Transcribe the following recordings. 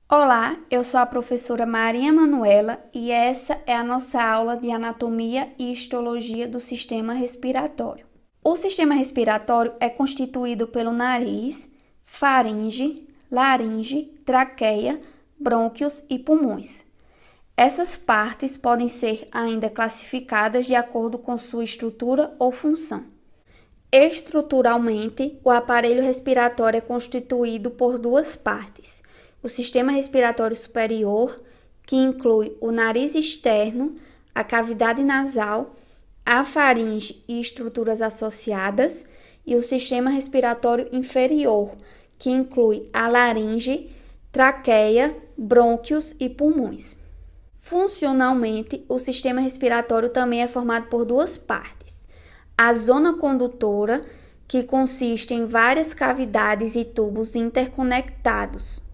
Olá, eu sou a professora Maria Manuela e essa é a nossa aula de anatomia e histologia do sistema respiratório. O sistema respiratório é constituído pelo nariz, faringe, laringe, traqueia, brônquios e pulmões. Essas partes podem ser ainda classificadas de acordo com sua estrutura ou função. Estruturalmente, o aparelho respiratório é constituído por duas partes: o sistema respiratório superior, que inclui o nariz externo, a cavidade nasal, a faringe e estruturas associadas, e o sistema respiratório inferior, que inclui a laringe, traqueia, brônquios e pulmões. Funcionalmente, o sistema respiratório também é formado por duas partes: a zona condutora, que consiste em várias cavidades e tubos interconectados.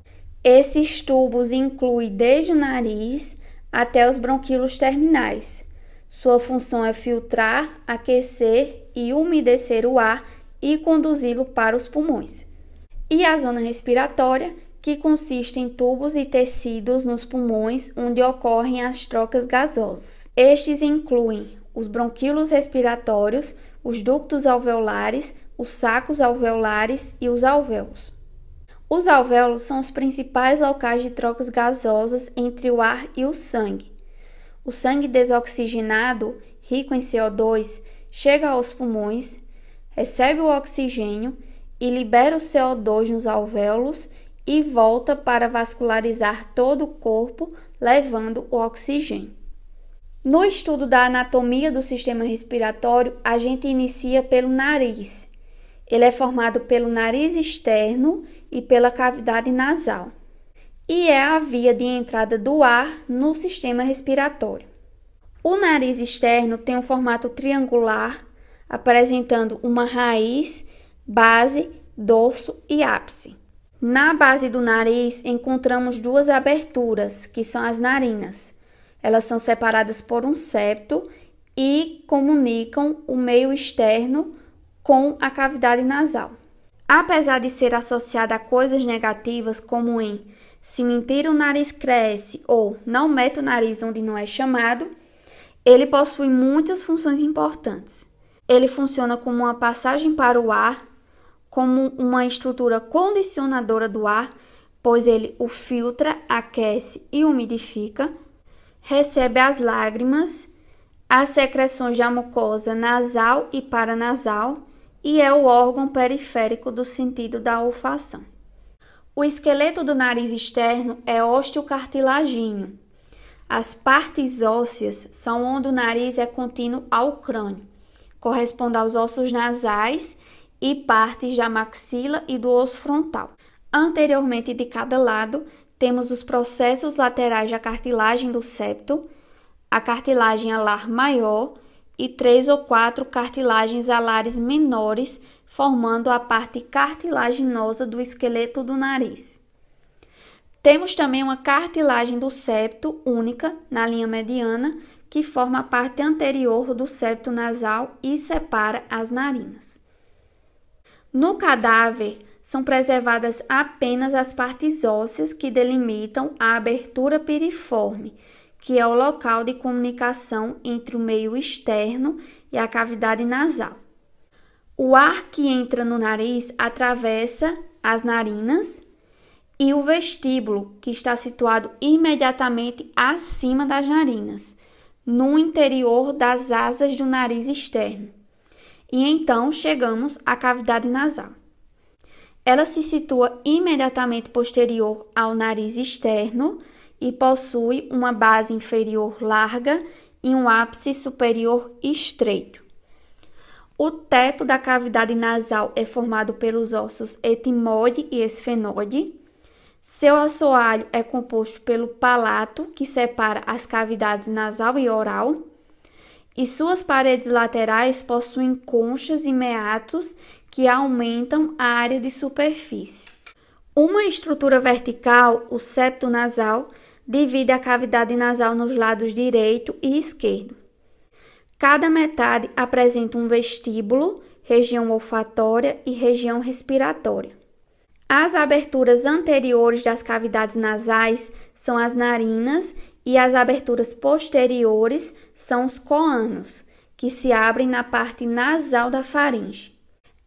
Esses tubos incluem desde o nariz até os bronquíolos terminais. Sua função é filtrar, aquecer e umedecer o ar e conduzi-lo para os pulmões. E a zona respiratória, que consiste em tubos e tecidos nos pulmões onde ocorrem as trocas gasosas. Estes incluem os bronquíolos respiratórios, os ductos alveolares, os sacos alveolares e os alvéolos. Os alvéolos são os principais locais de trocas gasosas entre o ar e o sangue. O sangue desoxigenado, rico em CO2, chega aos pulmões, recebe o oxigênio e libera o CO2 nos alvéolos e volta para vascularizar todo o corpo, levando o oxigênio. No estudo da anatomia do sistema respiratório, a gente inicia pelo nariz. Ele é formado pelo nariz externo e pela cavidade nasal, e é a via de entrada do ar no sistema respiratório. O nariz externo tem um formato triangular, apresentando uma raiz, base, dorso e ápice. Na base do nariz encontramos duas aberturas, que são as narinas. Elas são separadas por um septo e comunicam o meio externo com a cavidade nasal. Apesar de ser associada a coisas negativas, como em se mentir o nariz cresce ou não mete o nariz onde não é chamado, ele possui muitas funções importantes. Ele funciona como uma passagem para o ar, como uma estrutura condicionadora do ar, pois ele o filtra, aquece e umidifica, recebe as lágrimas, as secreções da mucosa nasal e paranasal, e é o órgão periférico do sentido da olfação. O esqueleto do nariz externo é osteocartilagíneo. As partes ósseas são onde o nariz é contínuo ao crânio, corresponde aos ossos nasais e partes da maxila e do osso frontal. Anteriormente de cada lado, temos os processos laterais da cartilagem do septo, a cartilagem alar maior e 3 ou 4 cartilagens alares menores, formando a parte cartilaginosa do esqueleto do nariz. Temos também uma cartilagem do septo única na linha mediana, que forma a parte anterior do septo nasal e separa as narinas. No cadáver, são preservadas apenas as partes ósseas que delimitam a abertura piriforme, que é o local de comunicação entre o meio externo e a cavidade nasal. O ar que entra no nariz atravessa as narinas e o vestíbulo, que está situado imediatamente acima das narinas, no interior das asas do nariz externo. E então chegamos à cavidade nasal. Ela se situa imediatamente posterior ao nariz externo e possui uma base inferior larga e um ápice superior estreito. O teto da cavidade nasal é formado pelos ossos etimoide e esfenoide. Seu assoalho é composto pelo palato, que separa as cavidades nasal e oral, e suas paredes laterais possuem conchas e meatos que aumentam a área de superfície. Uma estrutura vertical, o septo nasal, divide a cavidade nasal nos lados direito e esquerdo. Cada metade apresenta um vestíbulo, região olfatória e região respiratória. As aberturas anteriores das cavidades nasais são as narinas e as aberturas posteriores são os coânos, que se abrem na parte nasal da faringe.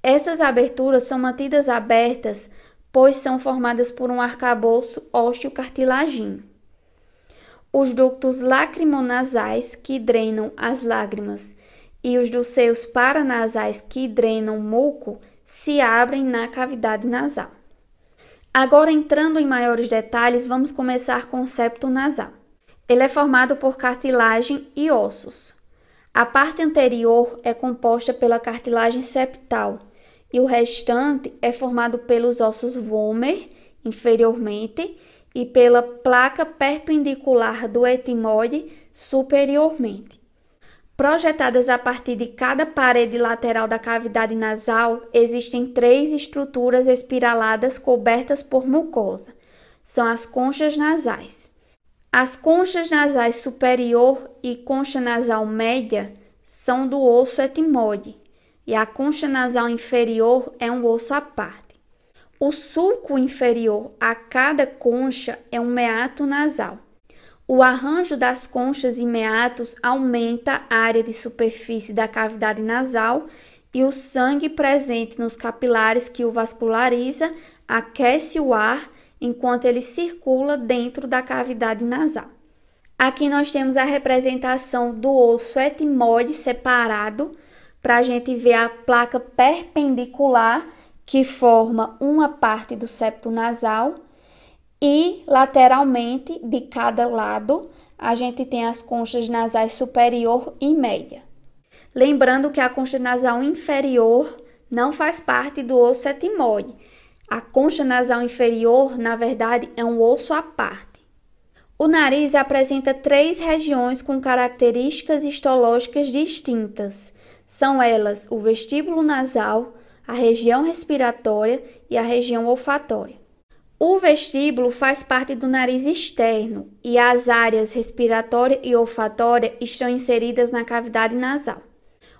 Essas aberturas são mantidas abertas, pois são formadas por um arcabouço ósseo-cartilagino. Os ductos lacrimonasais, que drenam as lágrimas, e os dos seios paranasais, que drenam muco, se abrem na cavidade nasal. Agora, entrando em maiores detalhes, vamos começar com o septo nasal. Ele é formado por cartilagem e ossos. A parte anterior é composta pela cartilagem septal e o restante é formado pelos ossos vomer, inferiormente, e pela placa perpendicular do etimoide, superiormente. Projetadas a partir de cada parede lateral da cavidade nasal, existem 3 estruturas espiraladas cobertas por mucosa. São as conchas nasais. As conchas nasais superior e concha nasal média são do osso etimoide, e a concha nasal inferior é um osso à parte. O sulco inferior a cada concha é um meato nasal. O arranjo das conchas e meatos aumenta a área de superfície da cavidade nasal e o sangue presente nos capilares que o vasculariza aquece o ar enquanto ele circula dentro da cavidade nasal. Aqui nós temos a representação do osso etimoide separado para a gente ver a placa perpendicular que forma uma parte do septo nasal. E lateralmente, de cada lado, a gente tem as conchas nasais superior e média. Lembrando que a concha nasal inferior não faz parte do osso etimoide. A concha nasal inferior, na verdade, é um osso à parte. O nariz apresenta 3 regiões com características histológicas distintas. São elas o vestíbulo nasal, a região respiratória e a região olfatória. O vestíbulo faz parte do nariz externo e as áreas respiratória e olfatória estão inseridas na cavidade nasal.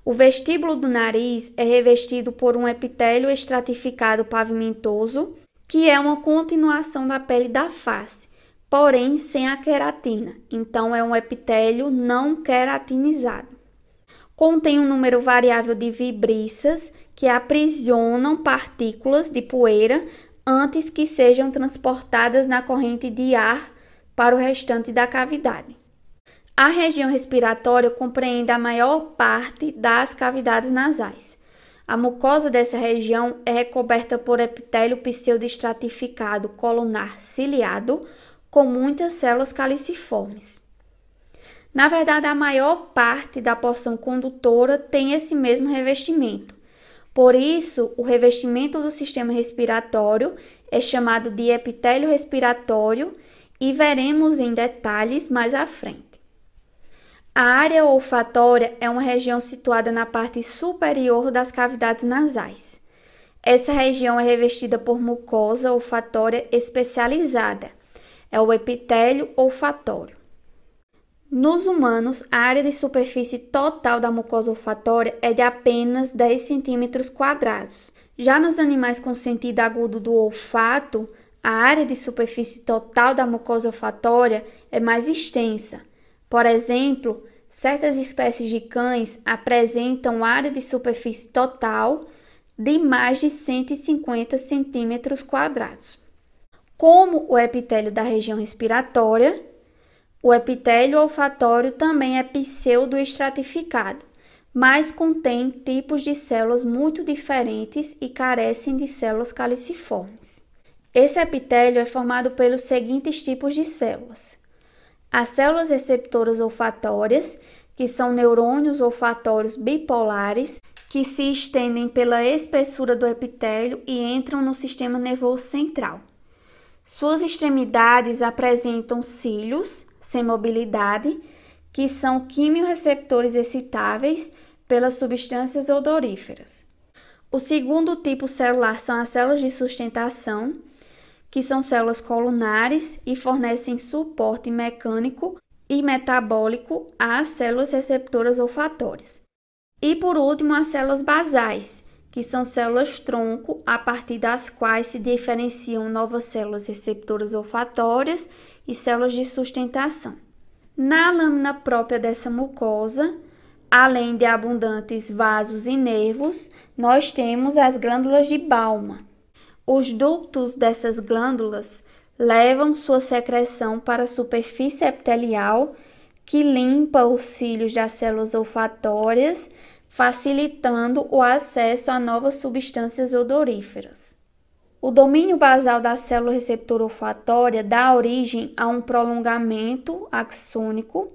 O vestíbulo do nariz é revestido por um epitélio estratificado pavimentoso, que é uma continuação da pele da face, porém sem a queratina, então é um epitélio não queratinizado. Contém um número variável de vibriças que aprisionam partículas de poeira antes que sejam transportadas na corrente de ar para o restante da cavidade. A região respiratória compreende a maior parte das cavidades nasais. A mucosa dessa região é recoberta por epitélio pseudoestratificado colunar ciliado, com muitas células caliciformes. Na verdade, a maior parte da porção condutora tem esse mesmo revestimento. Por isso, o revestimento do sistema respiratório é chamado de epitélio respiratório e veremos em detalhes mais à frente. A área olfatória é uma região situada na parte superior das cavidades nasais. Essa região é revestida por mucosa olfatória especializada. É o epitélio olfatório. Nos humanos, a área de superfície total da mucosa olfatória é de apenas 10 cm². Já nos animais com sentido agudo do olfato, a área de superfície total da mucosa olfatória é mais extensa. Por exemplo, certas espécies de cães apresentam área de superfície total de mais de 150 cm². Como o epitélio da região respiratória, o epitélio olfatório também é pseudoestratificado, mas contém tipos de células muito diferentes e carecem de células caliciformes. Esse epitélio é formado pelos seguintes tipos de células: as células receptoras olfatórias, que são neurônios olfatórios bipolares, que se estendem pela espessura do epitélio e entram no sistema nervoso central. Suas extremidades apresentam cílios sem mobilidade, que são quimiorreceptores excitáveis pelas substâncias odoríferas. O segundo tipo celular são as células de sustentação, que são células colunares e fornecem suporte mecânico e metabólico às células receptoras olfatórias. E por último, as células basais, que são células-tronco, a partir das quais se diferenciam novas células receptoras olfatórias e células de sustentação. Na lâmina própria dessa mucosa, além de abundantes vasos e nervos, nós temos as glândulas de Bowman. Os ductos dessas glândulas levam sua secreção para a superfície epitelial, que limpa os cílios das células olfatórias, facilitando o acesso a novas substâncias odoríferas. O domínio basal da célula receptora olfatória dá origem a um prolongamento axônico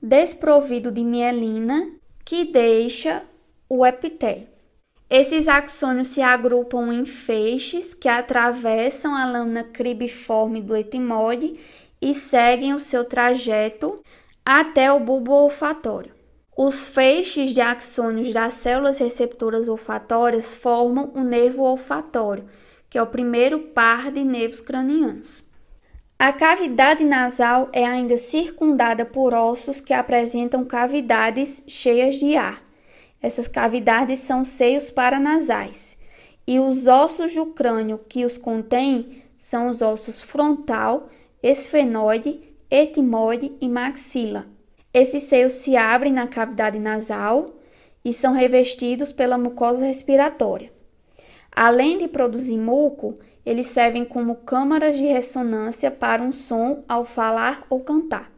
desprovido de mielina que deixa o epitélio. Esses axônios se agrupam em feixes que atravessam a lâmina cribiforme do etimoide e seguem o seu trajeto até o bulbo olfatório. Os feixes de axônios das células receptoras olfatórias formam o nervo olfatório, que é o primeiro par de nervos cranianos. A cavidade nasal é ainda circundada por ossos que apresentam cavidades cheias de ar. Essas cavidades são seios paranasais, e os ossos do crânio que os contêm são os ossos frontal, esfenoide, etimoide e maxila. Esses seios se abrem na cavidade nasal e são revestidos pela mucosa respiratória. Além de produzir muco, eles servem como câmaras de ressonância para um som ao falar ou cantar.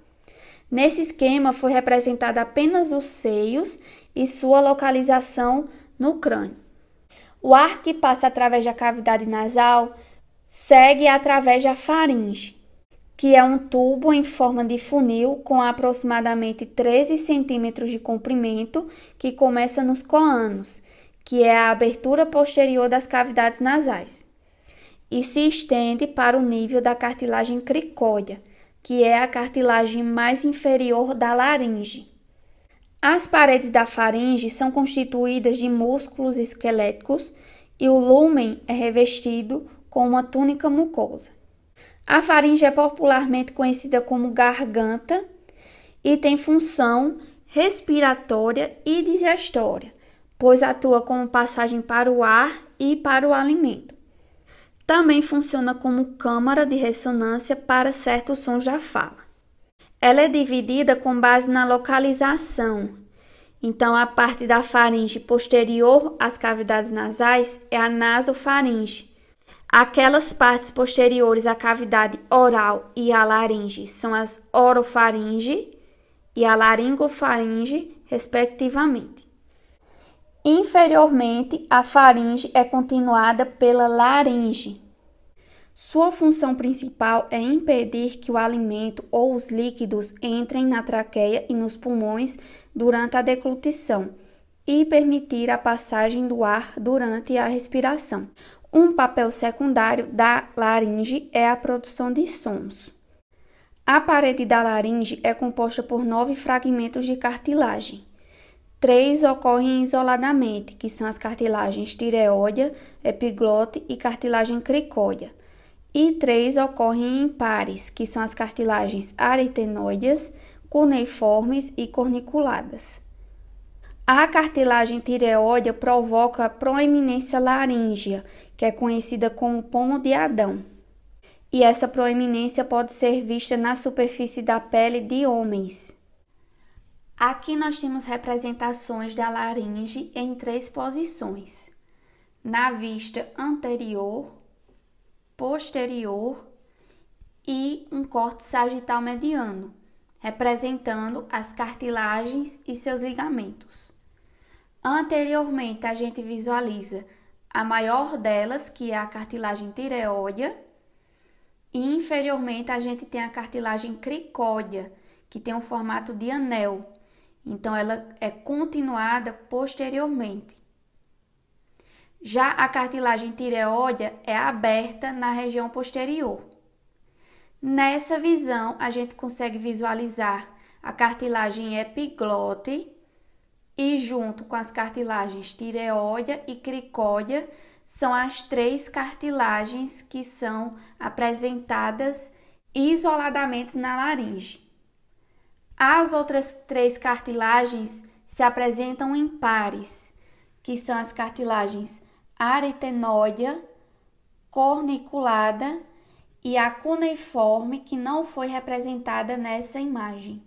Nesse esquema foi representado apenas os seios e sua localização no crânio. O ar que passa através da cavidade nasal segue através da faringe, que é um tubo em forma de funil com aproximadamente 13 centímetros de comprimento, que começa nos coânos, que é a abertura posterior das cavidades nasais, e se estende para o nível da cartilagem cricóidea, que é a cartilagem mais inferior da laringe. As paredes da faringe são constituídas de músculos esqueléticos e o lúmen é revestido com uma túnica mucosa. A faringe é popularmente conhecida como garganta e tem função respiratória e digestória, pois atua como passagem para o ar e para o alimento. Também funciona como câmara de ressonância para certos sons da fala. Ela é dividida com base na localização. Então, a parte da faringe posterior às cavidades nasais é a nasofaringe. Aquelas partes posteriores à cavidade oral e à laringe são as orofaringe e a laringofaringe, respectivamente. Inferiormente, a faringe é continuada pela laringe. Sua função principal é impedir que o alimento ou os líquidos entrem na traqueia e nos pulmões durante a deglutição e permitir a passagem do ar durante a respiração. Um papel secundário da laringe é a produção de sons. A parede da laringe é composta por 9 fragmentos de cartilagem. 3 ocorrem isoladamente, que são as cartilagens tireoide, epiglote e cartilagem cricóidea. E 3 ocorrem em pares, que são as cartilagens aritenoides, cuneiformes e corniculadas. A cartilagem tireoide provoca a proeminência laríngea, que é conhecida como pomo de Adão. E essa proeminência pode ser vista na superfície da pele de homens. Aqui nós temos representações da laringe em 3 posições: na vista anterior, posterior e um corte sagital mediano, representando as cartilagens e seus ligamentos. Anteriormente, a gente visualiza a maior delas, que é a cartilagem tireoide, e inferiormente a gente tem a cartilagem cricóidea, que tem um formato de anel. Então, ela é continuada posteriormente. Já a cartilagem tireoide é aberta na região posterior. Nessa visão, a gente consegue visualizar a cartilagem epiglote e junto com as cartilagens tireoide e cricóidea são as 3 cartilagens que são apresentadas isoladamente na laringe. As outras 3 cartilagens se apresentam em pares, que são as cartilagens aritenoide, corniculada e a cuneiforme, que não foi representada nessa imagem.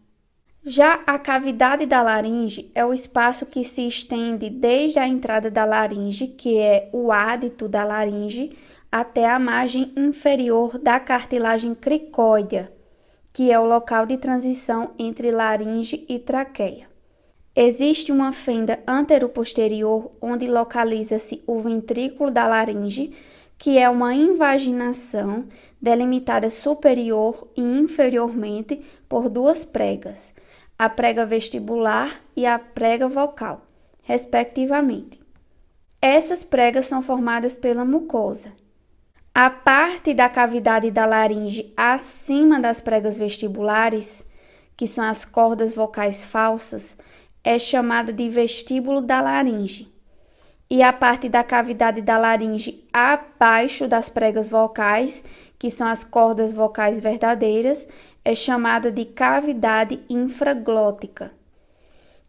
Já a cavidade da laringe é o espaço que se estende desde a entrada da laringe, que é o ádito da laringe, até a margem inferior da cartilagem cricóidea, que é o local de transição entre laringe e traqueia. Existe uma fenda anteroposterior onde localiza-se o ventrículo da laringe, que é uma invaginação delimitada superior e inferiormente por duas pregas, a prega vestibular e a prega vocal, respectivamente. Essas pregas são formadas pela mucosa. A parte da cavidade da laringe acima das pregas vestibulares, que são as cordas vocais falsas, é chamada de vestíbulo da laringe. E a parte da cavidade da laringe abaixo das pregas vocais, que são as cordas vocais verdadeiras, é chamada de cavidade infraglótica.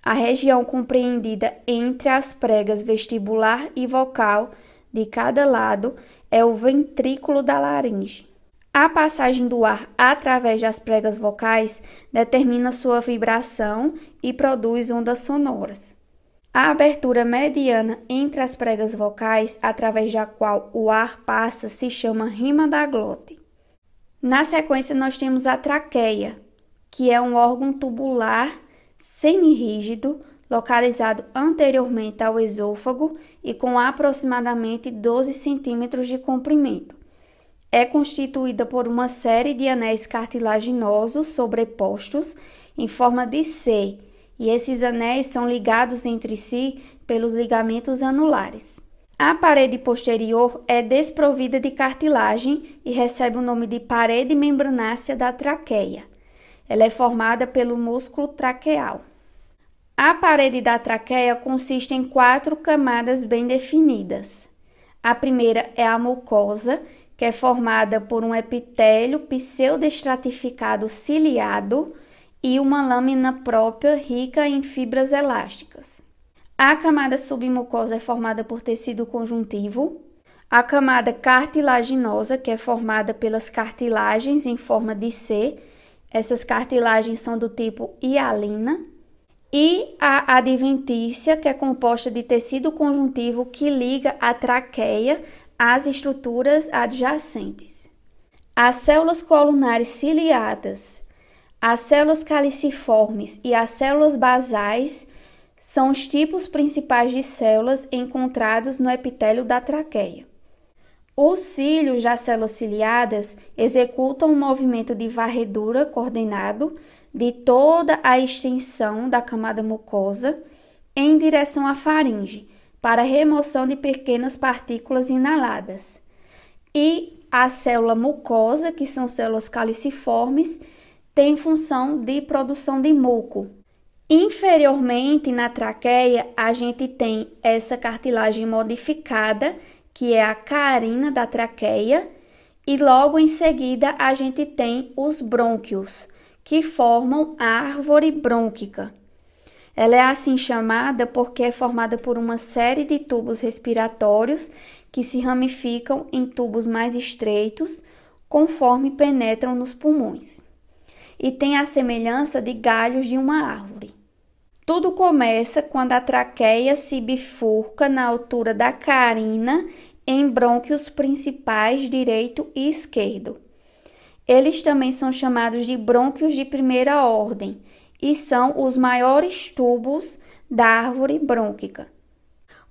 A região compreendida entre as pregas vestibular e vocal de cada lado é o ventrículo da laringe. A passagem do ar através das pregas vocais determina sua vibração e produz ondas sonoras. A abertura mediana entre as pregas vocais, através da qual o ar passa, se chama rima da glote. Na sequência, nós temos a traqueia, que é um órgão tubular semirrígido, localizado anteriormente ao esôfago e com aproximadamente 12 centímetros de comprimento. É constituída por uma série de anéis cartilaginosos sobrepostos em forma de C, e esses anéis são ligados entre si pelos ligamentos anulares. A parede posterior é desprovida de cartilagem e recebe o nome de parede membranácea da traqueia. Ela é formada pelo músculo traqueal. A parede da traqueia consiste em 4 camadas bem definidas. A primeira é a mucosa, que é formada por um epitélio pseudoestratificado ciliado e uma lâmina própria rica em fibras elásticas. A camada submucosa é formada por tecido conjuntivo. A camada cartilaginosa, que é formada pelas cartilagens em forma de C. Essas cartilagens são do tipo hialina. E a adventícia, que é composta de tecido conjuntivo que liga a traqueia às estruturas adjacentes. As células colunares ciliadas, as células caliciformes e as células basais são os tipos principais de células encontrados no epitélio da traqueia. Os cílios das células ciliadas executam um movimento de varredura coordenado de toda a extensão da camada mucosa em direção à faringe, para remoção de pequenas partículas inaladas. E a célula mucosa, que são células caliciformes, tem função de produção de muco. Inferiormente na traqueia, a gente tem essa cartilagem modificada, que é a carina da traqueia, e logo em seguida a gente tem os brônquios, que formam a árvore brônquica. Ela é assim chamada porque é formada por uma série de tubos respiratórios que se ramificam em tubos mais estreitos conforme penetram nos pulmões, e tem a semelhança de galhos de uma árvore. Tudo começa quando a traqueia se bifurca na altura da carina em brônquios principais direito e esquerdo. Eles também são chamados de brônquios de primeira ordem e são os maiores tubos da árvore brônquica.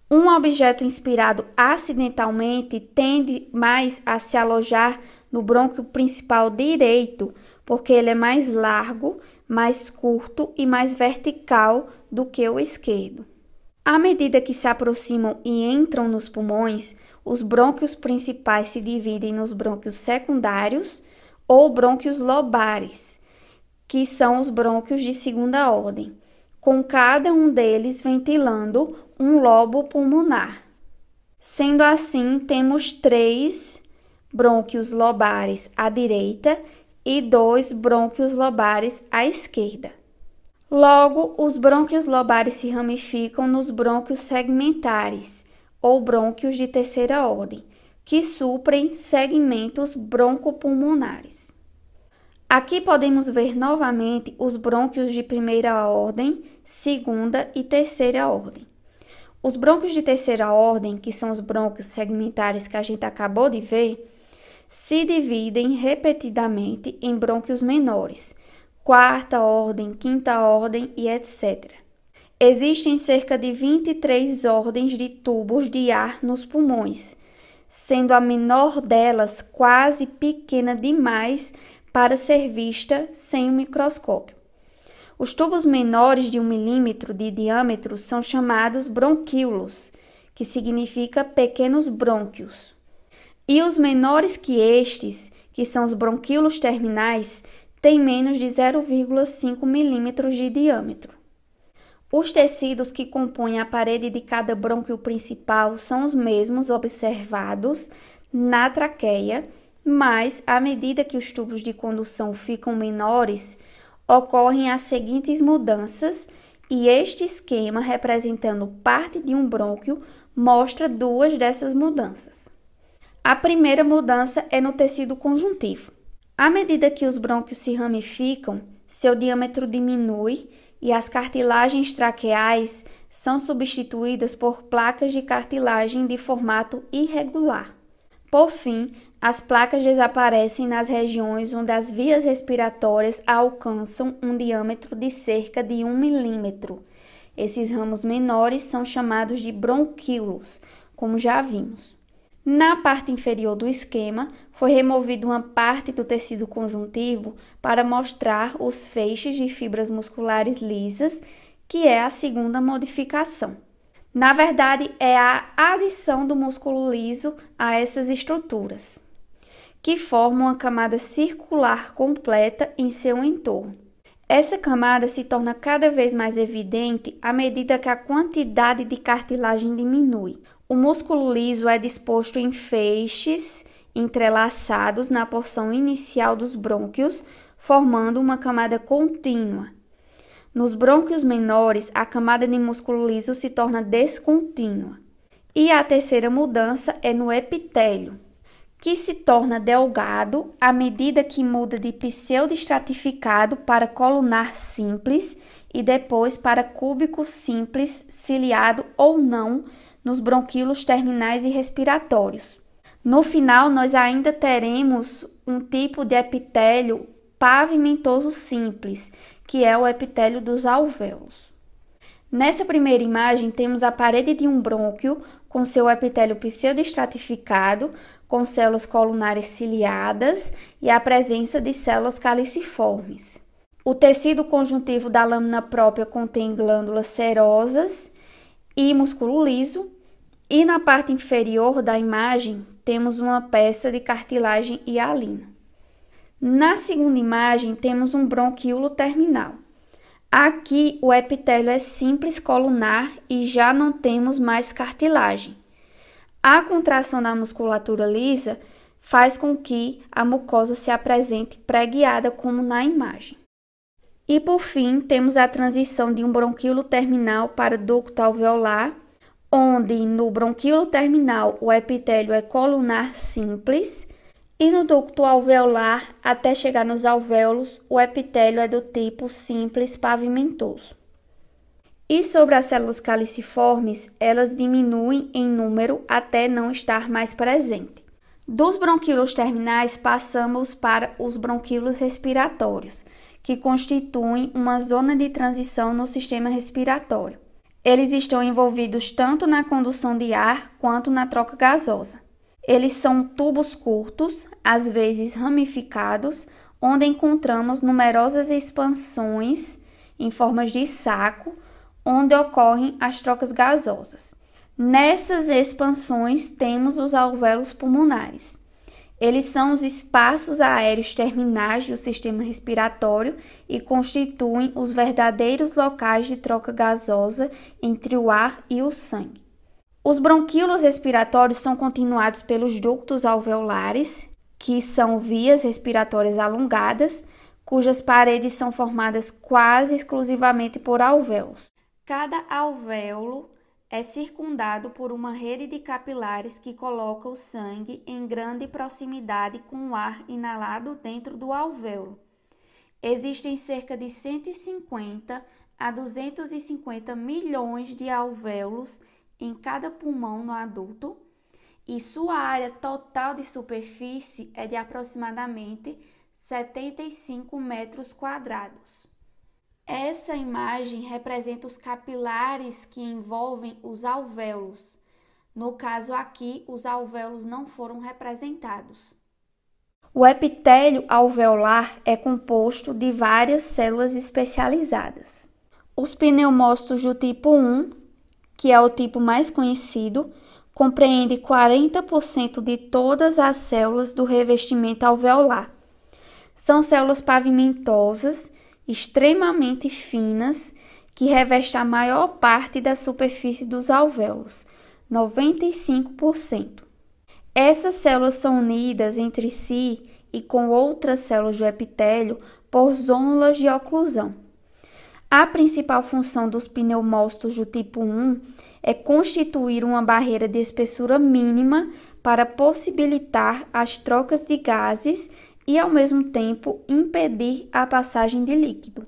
Um objeto inspirado acidentalmente tende mais a se alojar no brônquio principal direito, porque ele é mais largo, mais curto e mais vertical do que o esquerdo. À medida que se aproximam e entram nos pulmões, os brônquios principais se dividem nos brônquios secundários ou brônquios lobares, que são os brônquios de segunda ordem, com cada um deles ventilando um lobo pulmonar. Sendo assim, temos 3 brônquios lobares à direita e 2 brônquios lobares à esquerda. Logo, os brônquios lobares se ramificam nos brônquios segmentares, ou brônquios de terceira ordem, que suprem segmentos broncopulmonares. Aqui podemos ver novamente os brônquios de primeira ordem, segunda e terceira ordem. Os brônquios de terceira ordem, que são os brônquios segmentares que a gente acabou de ver, se dividem repetidamente em brônquios menores, quarta ordem, quinta ordem e etc. Existem cerca de 23 ordens de tubos de ar nos pulmões, sendo a menor delas quase pequena demais para ser vista sem um microscópio. Os tubos menores de 1 milímetro de diâmetro são chamados bronquíolos, que significa pequenos brônquios. E os menores que estes, que são os bronquíolos terminais, têm menos de 0,5 milímetros de diâmetro. Os tecidos que compõem a parede de cada brônquio principal são os mesmos observados na traqueia, mas, à medida que os tubos de condução ficam menores, ocorrem as seguintes mudanças e este esquema, representando parte de um brônquio, mostra duas dessas mudanças. A primeira mudança é no tecido conjuntivo. À medida que os brônquios se ramificam, seu diâmetro diminui e as cartilagens traqueais são substituídas por placas de cartilagem de formato irregular. Por fim, as placas desaparecem nas regiões onde as vias respiratórias alcançam um diâmetro de cerca de 1 milímetro. Esses ramos menores são chamados de bronquíolos, como já vimos. Na parte inferior do esquema, foi removida uma parte do tecido conjuntivo para mostrar os feixes de fibras musculares lisas, que é a segunda modificação. Na verdade, é a adição do músculo liso a essas estruturas, que formam uma camada circular completa em seu entorno. Essa camada se torna cada vez mais evidente à medida que a quantidade de cartilagem diminui. O músculo liso é disposto em feixes entrelaçados na porção inicial dos brônquios, formando uma camada contínua. Nos brônquios menores, a camada de músculo liso se torna descontínua. E a terceira mudança é no epitélio, que se torna delgado à medida que muda de pseudoestratificado para colunar simples e depois para cúbico simples, ciliado ou não, nos bronquíolos terminais e respiratórios. No final, nós ainda teremos um tipo de epitélio pavimentoso simples, que é o epitélio dos alvéolos. Nessa primeira imagem, temos a parede de um brônquio com seu epitélio pseudoestratificado, com células colunares ciliadas e a presença de células caliciformes. O tecido conjuntivo da lâmina própria contém glândulas serosas e músculo liso, e na parte inferior da imagem temos uma peça de cartilagem hialina. Na segunda imagem, temos um bronquíolo terminal. Aqui, o epitélio é simples colunar e já não temos mais cartilagem. A contração da musculatura lisa faz com que a mucosa se apresente preguiada como na imagem. E, por fim, temos a transição de um bronquíolo terminal para ducto alveolar, onde no bronquíolo terminal o epitélio é colunar simples, e no ducto alveolar, até chegar nos alvéolos, o epitélio é do tipo simples pavimentoso. E sobre as células caliciformes, elas diminuem em número até não estar mais presente. Dos bronquíolos terminais, passamos para os bronquíolos respiratórios, que constituem uma zona de transição no sistema respiratório. Eles estão envolvidos tanto na condução de ar quanto na troca gasosa. Eles são tubos curtos, às vezes ramificados, onde encontramos numerosas expansões em formas de saco, onde ocorrem as trocas gasosas. Nessas expansões temos os alvéolos pulmonares. Eles são os espaços aéreos terminais do sistema respiratório e constituem os verdadeiros locais de troca gasosa entre o ar e o sangue. Os bronquíolos respiratórios são continuados pelos ductos alveolares, que são vias respiratórias alongadas, cujas paredes são formadas quase exclusivamente por alvéolos. Cada alvéolo é circundado por uma rede de capilares que coloca o sangue em grande proximidade com o ar inalado dentro do alvéolo. Existem cerca de 150 a 250 milhões de alvéolos em cada pulmão no adulto e sua área total de superfície é de aproximadamente 75 metros quadrados. Essa imagem representa os capilares que envolvem os alvéolos. No caso aqui, os alvéolos não foram representados. O epitélio alveolar é composto de várias células especializadas. Os pneumócitos do tipo 1, que é o tipo mais conhecido, compreende 40% de todas as células do revestimento alveolar. São células pavimentosas, extremamente finas, que revestem a maior parte da superfície dos alvéolos, 95%. Essas células são unidas entre si e com outras células do epitélio por zônulas de oclusão. A principal função dos pneumócitos do tipo 1 é constituir uma barreira de espessura mínima para possibilitar as trocas de gases e, ao mesmo tempo, impedir a passagem de líquido.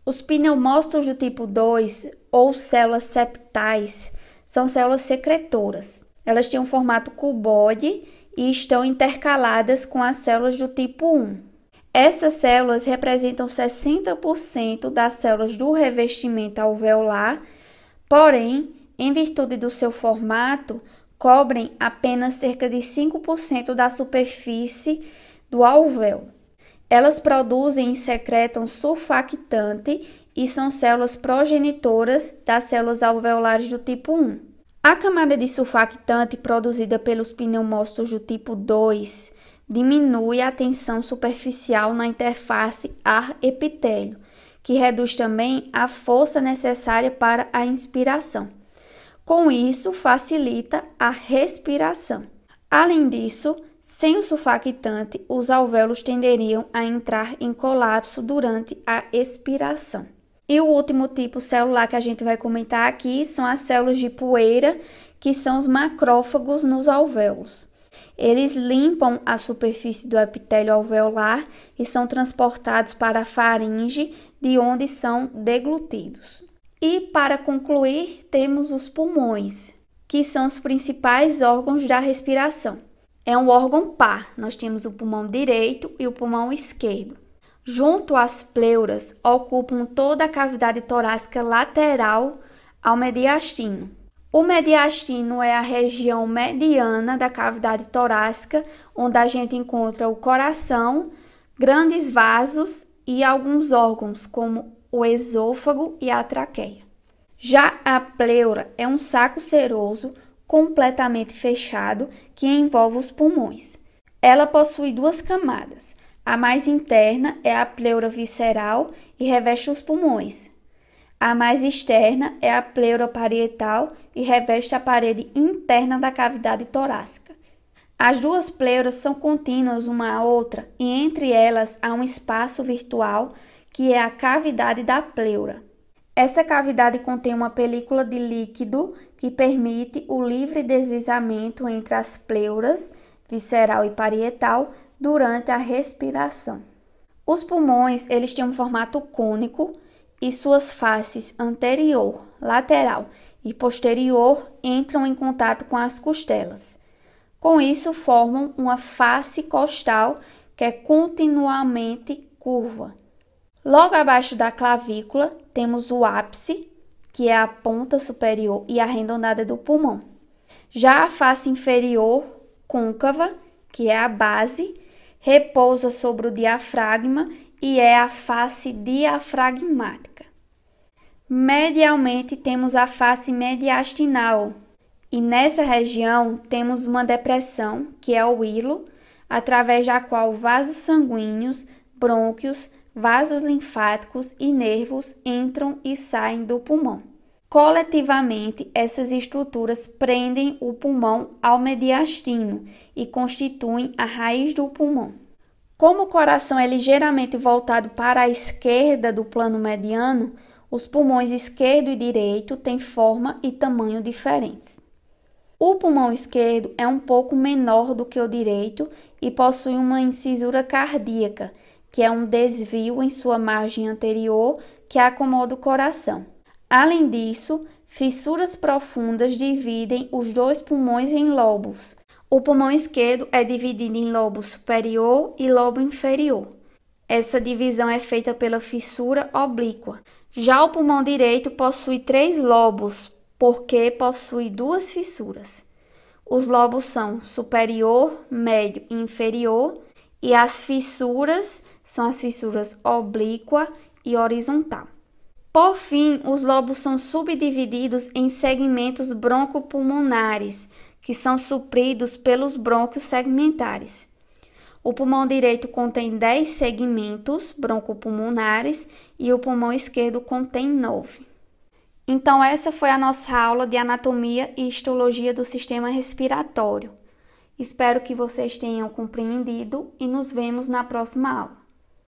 Os pneumócitos do tipo 2, ou células septais, são células secretoras. Elas têm um formato cuboide e estão intercaladas com as células do tipo 1. Essas células representam 60% das células do revestimento alveolar, porém, em virtude do seu formato, cobrem apenas cerca de 5% da superfície do alvéolo. Elas produzem e secretam surfactante e são células progenitoras das células alveolares do tipo 1. A camada de surfactante produzida pelos pneumócitos do tipo 2 diminui a tensão superficial na interface ar-epitélio, que reduz também a força necessária para a inspiração. Com isso, facilita a respiração. Além disso, sem o surfactante, os alvéolos tenderiam a entrar em colapso durante a expiração. E o último tipo celular que a gente vai comentar aqui são as células de poeira, que são os macrófagos nos alvéolos. Eles limpam a superfície do epitélio alveolar e são transportados para a faringe, de onde são deglutidos. E para concluir, temos os pulmões, que são os principais órgãos da respiração. É um órgão par, nós temos o pulmão direito e o pulmão esquerdo. Junto às pleuras, ocupam toda a cavidade torácica lateral ao mediastino. O mediastino é a região mediana da cavidade torácica, onde a gente encontra o coração, grandes vasos e alguns órgãos, como o esôfago e a traqueia. Já a pleura é um saco seroso completamente fechado que envolve os pulmões. Ela possui duas camadas. A mais interna é a pleura visceral e reveste os pulmões. A mais externa é a pleura parietal e reveste a parede interna da cavidade torácica. As duas pleuras são contínuas uma à outra e entre elas há um espaço virtual que é a cavidade da pleura. Essa cavidade contém uma película de líquido que permite o livre deslizamento entre as pleuras, visceral e parietal, durante a respiração. Os pulmões, eles têm um formato cônico e suas faces anterior, lateral e posterior entram em contato com as costelas. Com isso, formam uma face costal que é continuamente curva. Logo abaixo da clavícula, temos o ápice, que é a ponta superior e arredondada do pulmão. Já a face inferior, côncava, que é a base, repousa sobre o diafragma e é a face diafragmática. Medialmente, temos a face mediastinal, e nessa região temos uma depressão, que é o hilo, através da qual vasos sanguíneos, brônquios, vasos linfáticos e nervos entram e saem do pulmão. Coletivamente, essas estruturas prendem o pulmão ao mediastino e constituem a raiz do pulmão. Como o coração é ligeiramente voltado para a esquerda do plano mediano, os pulmões esquerdo e direito têm forma e tamanho diferentes. O pulmão esquerdo é um pouco menor do que o direito e possui uma incisura cardíaca, que é um desvio em sua margem anterior que acomoda o coração. Além disso, fissuras profundas dividem os dois pulmões em lobos. O pulmão esquerdo é dividido em lobo superior e lobo inferior. Essa divisão é feita pela fissura oblíqua. Já o pulmão direito possui 3 lobos, porque possui 2 fissuras. Os lobos são superior, médio e inferior, e as fissuras são as fissuras oblíqua e horizontal. Por fim, os lobos são subdivididos em segmentos broncopulmonares, que são supridos pelos brônquios segmentares. O pulmão direito contém 10 segmentos broncopulmonares e o pulmão esquerdo contém 9. Então, essa foi a nossa aula de anatomia e histologia do sistema respiratório. Espero que vocês tenham compreendido e nos vemos na próxima aula.